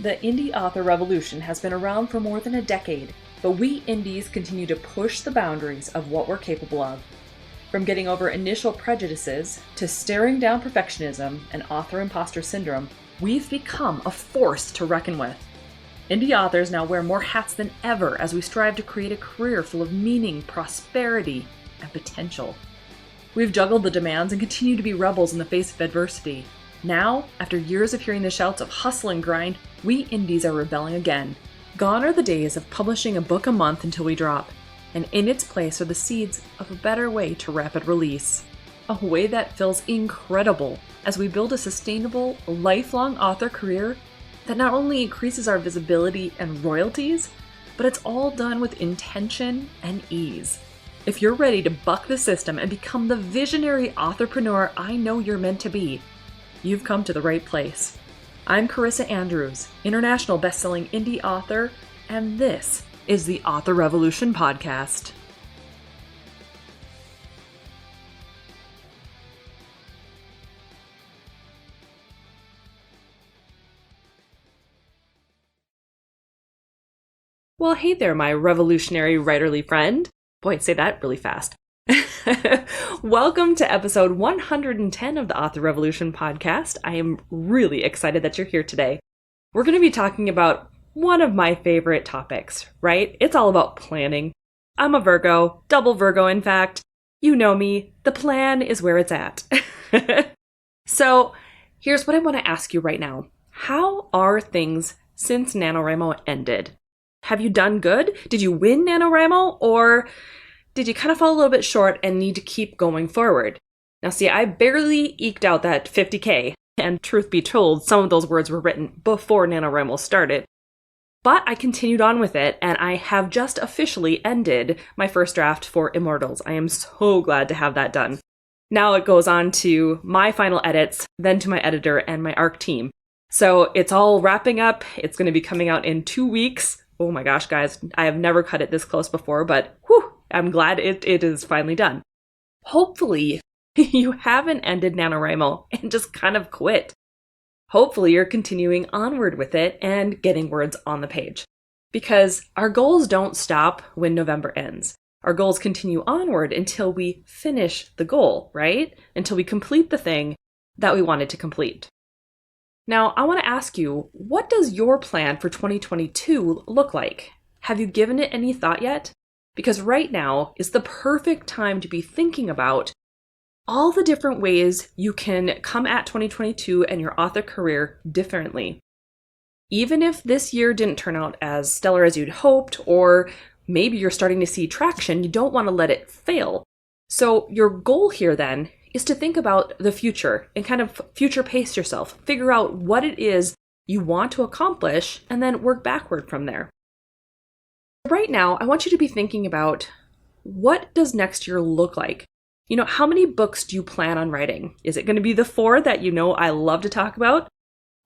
The indie author revolution has been around for more than a decade, but we indies continue to push the boundaries of what we're capable of. From getting over initial prejudices to staring down perfectionism and author imposter syndrome, we've become a force to reckon with. Indie authors now wear more hats than ever as we strive to create a career full of meaning, prosperity, and potential. We've juggled the demands and continue to be rebels in the face of adversity. Now, after years of hearing the shouts of hustle and grind, we indies are rebelling again. Gone are the days of publishing a book a month until we drop, and in its place are the seeds of a better way to rapid release. A way that feels incredible as we build a sustainable, lifelong author career that not only increases our visibility and royalties, but it's all done with intention and ease. If you're ready to buck the system and become the visionary authorpreneur I know you're meant to be, you've come to the right place. I'm Carissa Andrews, international best-selling indie author, and this is the Author Revolution podcast. Well, hey there, my revolutionary writerly friend. Boy, say that really fast. Welcome to episode 110 of the Author Revolution podcast. I am really excited that you're here today. We're going to be talking about one of my favorite topics, right? It's all about planning. I'm a Virgo, double Virgo in fact. You know me, the plan is where it's at. So here's what I want to ask you right now. How are things since NaNoWriMo ended? Have you done good? Did you win NaNoWriMo, or did you kind of fall a little bit short and need to keep going forward? Now see, I barely eked out that 50K, and truth be told, some of those words were written before NaNoWriMo started. But I continued on with it, and I have just officially ended my first draft for Immortals. I am so glad to have that done. Now it goes on to my final edits, then to my editor and my ARC team. So it's all wrapping up. It's going to be coming out in 2 weeks. Oh my gosh, guys, I have never cut it this close before, but whew, I'm glad it is finally done. Hopefully, you haven't ended NaNoWriMo and just kind of quit. Hopefully, you're continuing onward with it and getting words on the page. Because our goals don't stop when November ends. Our goals continue onward until we finish the goal, right? Until we complete the thing that we wanted to complete. Now, I want to ask you, what does your plan for 2022 look like? Have you given it any thought yet? Because right now is the perfect time to be thinking about all the different ways you can come at 2022 and your author career differently. Even if this year didn't turn out as stellar as you'd hoped, or maybe you're starting to see traction, you don't want to let it fail. So your goal here then is to think about the future and kind of future pace yourself. Figure out what it is you want to accomplish and then work backward from there. Right now, I want you to be thinking about, what does next year look like? You know, how many books do you plan on writing? Is it going to be the 4 that you know I love to talk about?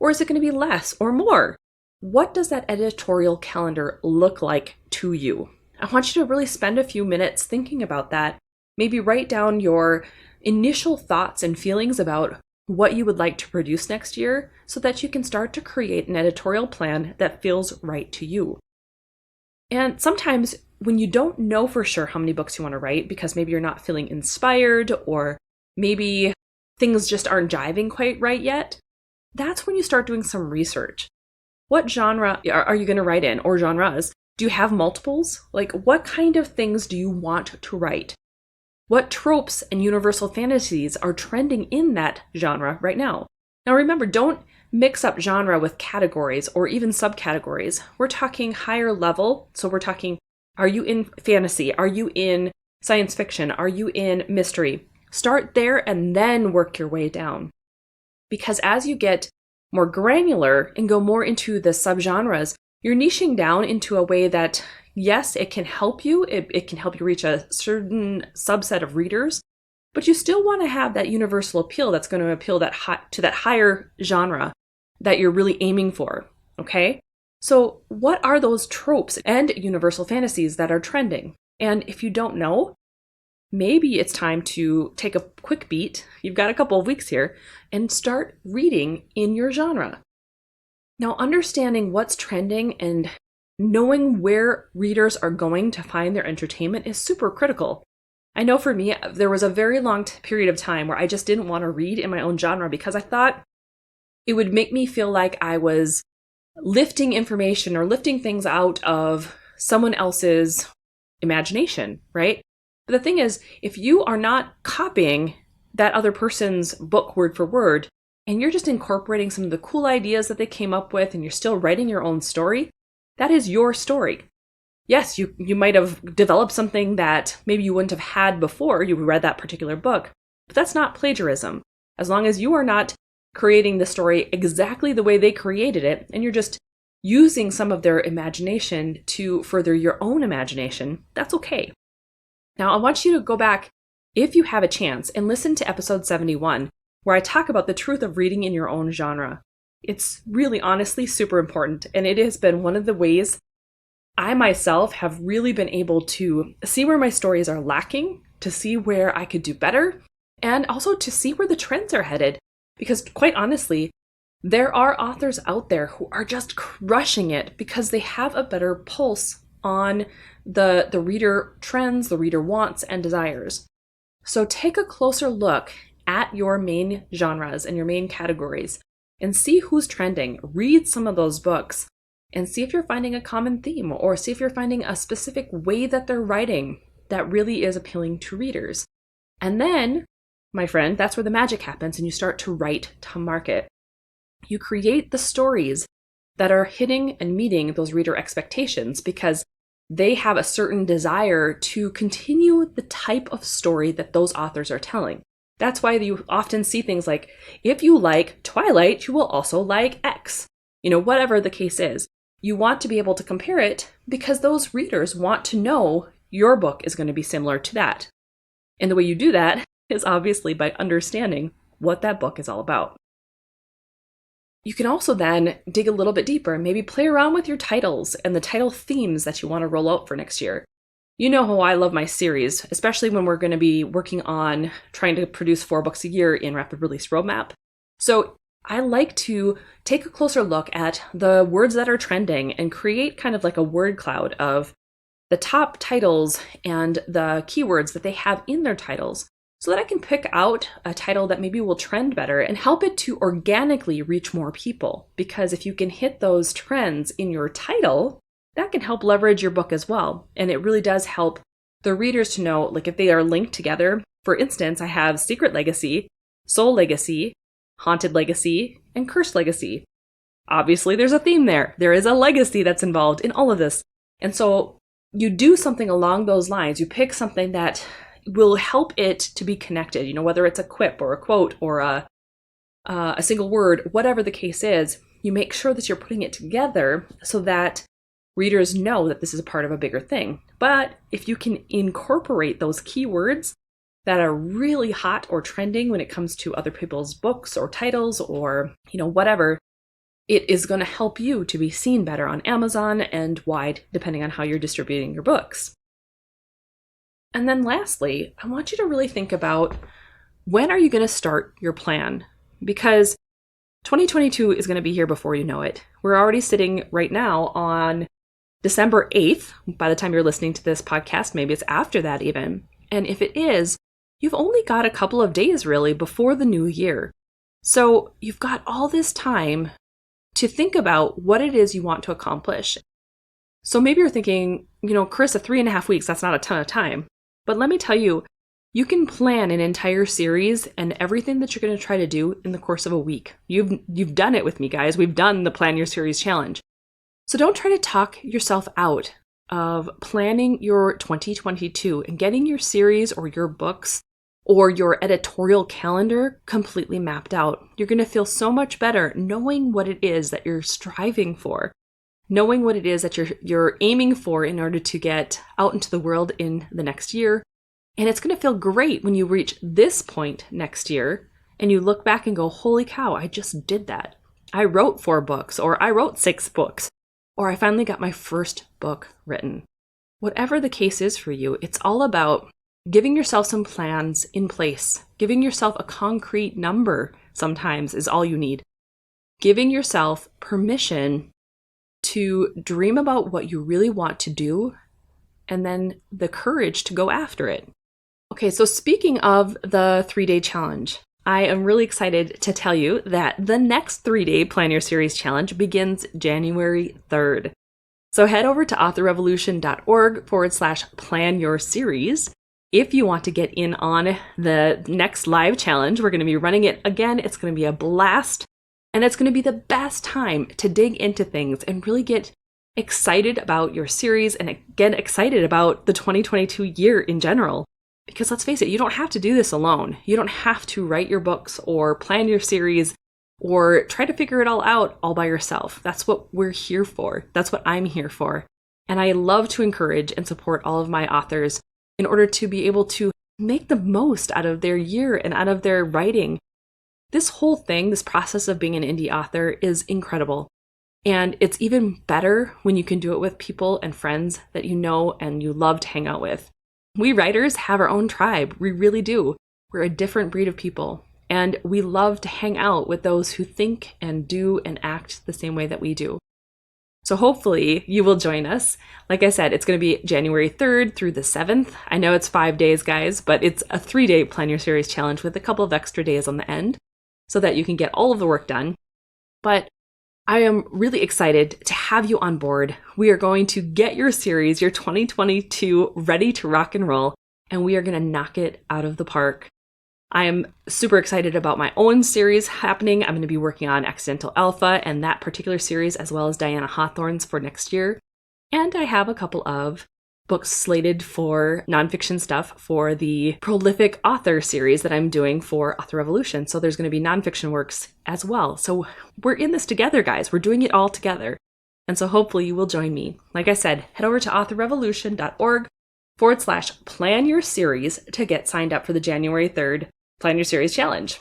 Or is it going to be less or more? What does that editorial calendar look like to you? I want you to really spend a few minutes thinking about that. Maybe write down your initial thoughts and feelings about what you would like to produce next year so that you can start to create an editorial plan that feels right to you. And sometimes when you don't know for sure how many books you want to write because maybe you're not feeling inspired or maybe things just aren't jiving quite right yet, that's when you start doing some research. What genre are you going to write in, or genres? Do you have multiples? Like, what kind of things do you want to write? What tropes and universal fantasies are trending in that genre right now? Now remember, don't mix up genre with categories or even subcategories. We're talking higher level. So we're talking, are you in fantasy? Are you in science fiction? Are you in mystery? Start there and then work your way down. Because as you get more granular and go more into the subgenres, you're niching down into a way that, yes, it can help you. It can help you reach a certain subset of readers, but you still want to have that universal appeal that's going to appeal to that higher genre that you're really aiming for, okay? So what are those tropes and universal fantasies that are trending? And if you don't know, maybe it's time to take a quick beat. You've got a couple of weeks here and start reading in your genre. Now, understanding what's trending and knowing where readers are going to find their entertainment is super critical. I know for me, there was a very long period of time where I just didn't want to read in my own genre because I thought it would make me feel like I was lifting information or lifting things out of someone else's imagination, right? But the thing is, if you are not copying that other person's book word for word, and you're just incorporating some of the cool ideas that they came up with, and you're still writing your own story, that is your story. Yes, you might have developed something that maybe you wouldn't have had before you read that particular book, but that's not plagiarism. As long as you are not creating the story exactly the way they created it, and you're just using some of their imagination to further your own imagination, that's okay. Now, I want you to go back, if you have a chance, and listen to episode 71, where I talk about the truth of reading in your own genre. It's really honestly super important, and it has been one of the ways I myself have really been able to see where my stories are lacking, to see where I could do better, and also to see where the trends are headed. Because quite honestly, there are authors out there who are just crushing it because they have a better pulse on the reader trends, the reader wants and desires. So take a closer look at your main genres and your main categories and see who's trending. Read some of those books and see if you're finding a common theme, or see if you're finding a specific way that they're writing that really is appealing to readers. And then, my friend, that's where the magic happens and you start to write to market. You create the stories that are hitting and meeting those reader expectations because they have a certain desire to continue the type of story that those authors are telling. That's why you often see things like, if you like Twilight, you will also like X. Whatever the case is, you want to be able to compare it because those readers want to know your book is going to be similar to that. And the way you do that is obviously by understanding what that book is all about. You can also then dig a little bit deeper and maybe play around with your titles and the title themes that you want to roll out for next year. You know how I love my series, especially when we're going to be working on trying to produce 4 books a year in Rapid Release Roadmap. So I like to take a closer look at the words that are trending and create kind of like a word cloud of the top titles and the keywords that they have in their titles, so that I can pick out a title that maybe will trend better and help it to organically reach more people. Because if you can hit those trends in your title, that can help leverage your book as well. And it really does help the readers to know, like if they are linked together. For instance, I have Secret Legacy, Soul Legacy, Haunted Legacy, and Cursed Legacy. Obviously, there's a theme there. There is a legacy that's involved in all of this. And so you do something along those lines. You pick something that will help it to be connected, whether it's a quip or a quote or a single word, whatever the case is, you make sure that you're putting it together so that readers know that this is a part of a bigger thing. But if you can incorporate those keywords that are really hot or trending when it comes to other people's books or titles or, whatever, it is going to help you to be seen better on Amazon and wide, depending on how you're distributing your books. And then lastly, I want you to really think about, when are you going to start your plan? Because 2022 is going to be here before you know it. We're already sitting right now on December 8th. By the time you're listening to this podcast, maybe it's after that even. And if it is, you've only got a couple of days really before the new year. So you've got all this time to think about what it is you want to accomplish. So maybe you're thinking, Carissa, 3.5 weeks, that's not a ton of time. But let me tell you, you can plan an entire series and everything that you're going to try to do in the course of a week. You've done it with me, guys. We've done the Plan Your Series Challenge. So don't try to talk yourself out of planning your 2022 and getting your series or your books or your editorial calendar completely mapped out. You're going to feel so much better knowing what it is that you're striving for, knowing what it is that you're aiming for in order to get out into the world in the next year. And it's going to feel great when you reach this point next year and you look back and go, holy cow, I just did that. I wrote 4 books, or I wrote 6 books, or I finally got my first book written. Whatever the case is for you, it's all about giving yourself some plans in place. Giving yourself a concrete number sometimes is all you need giving yourself permission to dream about what you really want to do and then the courage to go after it. Okay, so speaking of the 3-day challenge, I am really excited to tell you that the next 3-day Plan Your Series challenge begins January 3rd. So head over to authorrevolution.org/plan your series if you want to get in on the next live challenge. We're going to be running it again. It's going to be a blast, and it's going to be the best time to dig into things and really get excited about your series and get excited about the 2022 year in general. Because let's face it, you don't have to do this alone. You don't have to write your books or plan your series or try to figure it all out all by yourself. That's what we're here for. That's what I'm here for. And I love to encourage and support all of my authors in order to be able to make the most out of their year and out of their writing. This whole thing, this process of being an indie author is incredible. And it's even better when you can do it with people and friends that you know and you love to hang out with. We writers have our own tribe. We really do. We're a different breed of people. And we love to hang out with those who think and do and act the same way that we do. So hopefully you will join us. Like I said, it's going to be January 3rd through the 7th. I know it's 5 days, guys, but it's a 3-day Plan Your Series challenge with a couple of extra days on the end so that you can get all of the work done. But I am really excited to have you on board. We are going to get your series, your 2022, ready to rock and roll, and we are going to knock it out of the park. I am super excited about my own series happening. I'm going to be working on Accidental Alpha and that particular series, as well as Diana Hawthorne's for next year. And I have a couple of books slated for nonfiction stuff for the prolific author series that I'm doing for Author Revolution. So there's going to be nonfiction works as well. So we're in this together, guys. We're doing it all together. And so hopefully you will join me. Like I said, head over to authorrevolution.org/plan your series to get signed up for the January 3rd Plan Your Series challenge.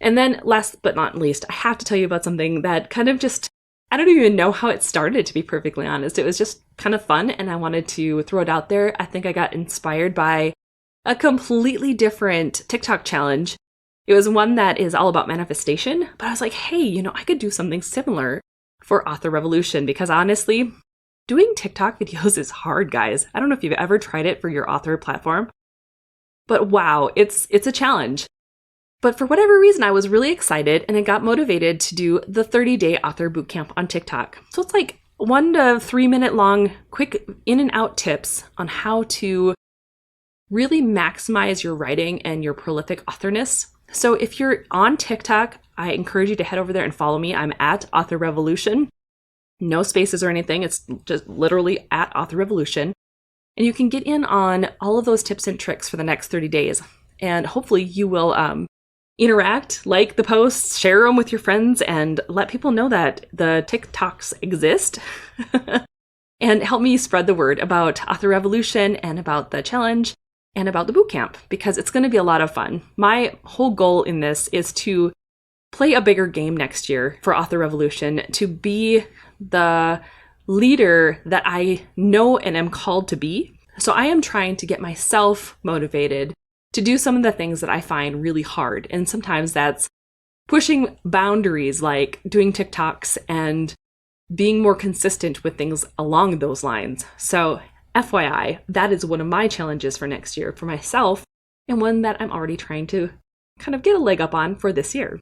And then last but not least, I have to tell you about something that kind of just, I don't even know how it started, to be perfectly honest. It was just kind of fun and I wanted to throw it out there. I think I got inspired by a completely different TikTok challenge. It was one that is all about manifestation, but I was like, hey, I could do something similar for Author Revolution because honestly, doing TikTok videos is hard, guys. I don't know if you've ever tried it for your author platform, but wow, it's a challenge. But for whatever reason, I was really excited and I got motivated to do the 30-day author bootcamp on TikTok. So it's like 1 to 3 minute long, quick in and out tips on how to really maximize your writing and your prolific authorness. So if you're on TikTok, I encourage you to head over there and follow me. I'm at Author Revolution. No spaces or anything. It's just literally at Author Revolution. And you can get in on all of those tips and tricks for the next 30 days. And hopefully you will interact, like the posts, share them with your friends, and let people know that the TikToks exist. And help me spread the word about Author Revolution and about the challenge and about the bootcamp, because it's going to be a lot of fun. My whole goal in this is to play a bigger game next year for Author Revolution, to be the leader that I know and am called to be. So I am trying to get myself motivated to do some of the things that I find really hard. And sometimes that's pushing boundaries, like doing TikToks and being more consistent with things along those lines. So FYI, that is one of my challenges for next year for myself, and one that I'm already trying to kind of get a leg up on for this year.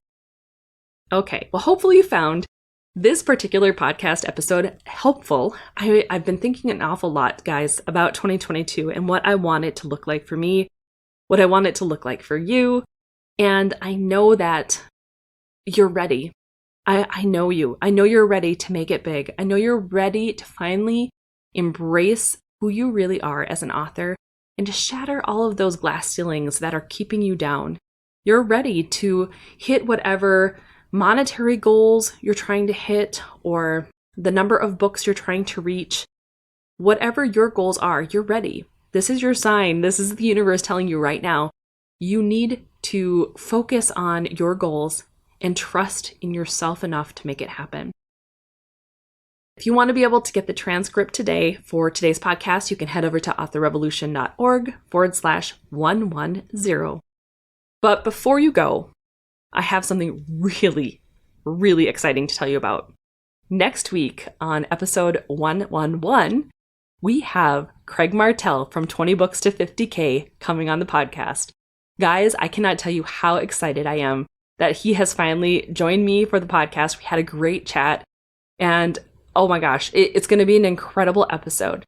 Okay, well, hopefully you found this particular podcast episode helpful. I've been thinking an awful lot, guys, about 2022 and what I want it to look like for me, what I want it to look like for you. And I know that you're ready. I know you. I know you're ready to make it big. I know you're ready to finally embrace who you really are as an author and to shatter all of those glass ceilings that are keeping you down. You're ready to hit whatever monetary goals you're trying to hit or the number of books you're trying to reach. Whatever your goals are, you're ready. This is your sign. This is the universe telling you right now, you need to focus on your goals and trust in yourself enough to make it happen. If you want to be able to get the transcript today for today's podcast, you can head over to authorrevolution.org/110. But before you go, I have something really, really exciting to tell you about. Next week on episode 111, we have Craig Martell from 20 Books to 50K coming on the podcast. Guys, I cannot tell you how excited I am that he has finally joined me for the podcast. We had a great chat, and oh my gosh, it's going to be an incredible episode.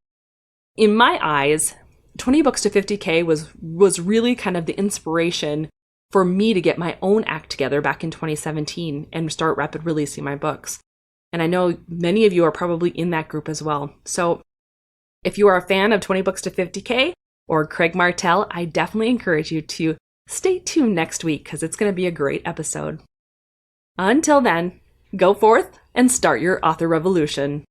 In my eyes, 20 Books to 50K was really kind of the inspiration for me to get my own act together back in 2017 and start rapid releasing my books. And I know many of you are probably in that group as well. So if you are a fan of 20 Books to 50K or Craig Martell, I definitely encourage you to stay tuned next week because it's going to be a great episode. Until then, go forth and start your author revolution.